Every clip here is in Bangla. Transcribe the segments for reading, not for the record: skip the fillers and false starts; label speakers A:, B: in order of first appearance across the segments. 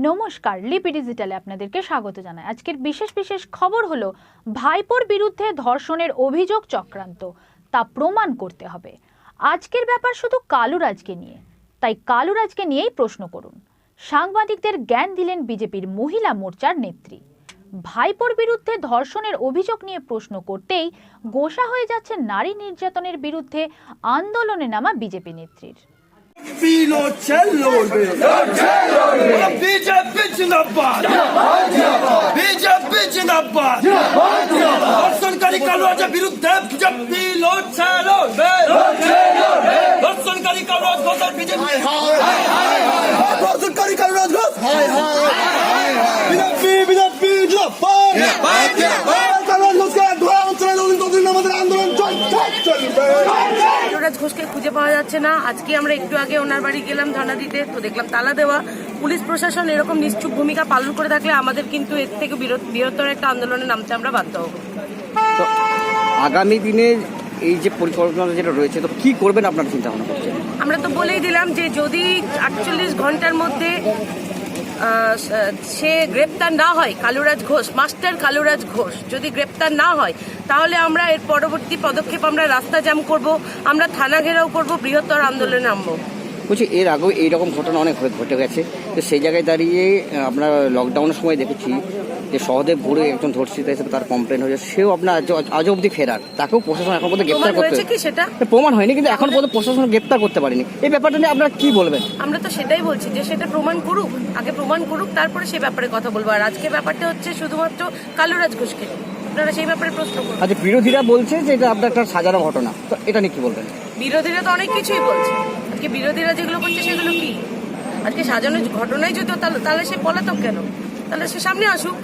A: নমস্কার, লিপি ডিজিটালে আপনাদেরকে স্বাগত জানাই। আজকের বিশেষ খবর হলো ভাইপোর বিরুদ্ধে ধর্ষণের অভিযোগ চক্রান্ত, তা প্রমাণ করতে হবে। আজকের ব্যাপার শুধু কালুরাজকে নিয়ে, তাই কালুরাজকে নিয়েই প্রশ্ন করুন। সাংবাদিকদের জ্ঞান দিলেন বিজেপির মহিলা মোর্চার নেত্রী। ভাইপোর বিরুদ্ধে ধর্ষণের অভিযোগ নিয়ে প্রশ্ন করতেই গোসা হয়ে যাচ্ছে নারী নির্যাতনের বিরুদ্ধে আন্দোলনে নামা বিজেপি নেত্রীর।
B: बीजेपी जिंदाबाद, बीजेपी जिंदाबाद, ধর্ষণকারী কালুরাজের বিরুদ্ধে বিজেপি লড়ছে, ধর্ষণকারী কালুরাজ ঘোষের বিজেপি, ধর্ষণকারী কালুরাজ ঘোষ, বিজেপি বিজেপি জিন্দাবাদ, কালুরাজ ঘোষকে ধরা হচ্ছে না, আমাদের আন্দোলন চলবে।
C: কালুরাজ ঘোষকে খুঁজে পাওয়া যাচ্ছে না। আজকে আমরা একটু আগে ওনার বাড়ি গেলাম ধর্ণা দিতে, তো দেখলাম তালা দেওয়া। পুলিশ প্রশাসন এরকম নিশ্চুপ ভূমিকা পালন করে থাকলে আমাদের কিন্তু এর থেকে বৃহত্তর একটা আন্দোলনে নামতে আমরা বাধ্য হব।
D: তো আগামী দিনে এই যে পরিকল্পনা যেটা রয়েছে, তো কি করবেন আপনার চিন্তা ভাবনা করছেন?
C: আমরা তো বলেই দিলাম যে যদি 48 ঘন্টার মধ্যে সে গ্রেপ্তার না হয়, কালুরাজ ঘোষ, মাস্টার কালুরাজ ঘোষ যদি গ্রেপ্তার না হয়, তাহলে আমরা এর পরবর্তী পদক্ষেপ আমরা রাস্তা জ্যাম করব, আমরা থানা ঘেরাও করব, বৃহত্তর আন্দোলনে নামবো।
D: বলছি, এর আগেও এইরকম ঘটনা অনেক ঘটে গেছে, তো সেই জায়গায় দাঁড়িয়ে আমরা লকডাউনের সময় দেখেছি যে সহদেব ঘুরে একজন ধর্ষিতা হিসেবে তার কমপ্লেন হয়েছে, সেও আপনার আজ অবধি ফেরার, তাকেও প্রশাসন এখন পর্যন্ত গ্রেপ্তার করতে প্রমাণ হয়নি, কিন্তু এখন পর্যন্ত প্রশাসন গ্রেপ্তার করতে পারেনি। এই ব্যাপারটা নিয়ে আপনারা কি বলবেন?
C: আমরা তো সেটাই বলছি যে সেটা প্রমাণ করুক, আগে প্রমাণ করুক, তারপরে সে ব্যাপারে কথা বলবো। আর আজকে ব্যাপারটা হচ্ছে শুধুমাত্র কালুরাজ ঘোষকে, আপনারা সেই ব্যাপারে প্রশ্ন করুন।
D: আচ্ছা, বিরোধীরা বলছে যে এটা আপনার একটা সাজানো ঘটনা, তো এটা নিয়ে কি বলবেন?
C: বিরোধীরা তো অনেক কিছুই বলছে। আজকে বিরোধীরা যেগুলো করছে সেগুলো কি? আজকে সাজানো ঘটনাই যদি তাহলে সে পলাতক কেন? তাহলে সে সামনে আসুক।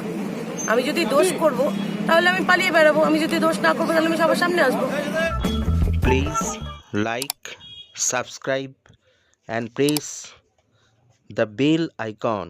C: আমি যদি দোষ করব তাহলে আমি পালিয়ে বেড়াবো, আমি যদি দোষ না করবো তাহলে আমি সবার সামনে আসবো।
E: Please like, subscribe and press the bell icon.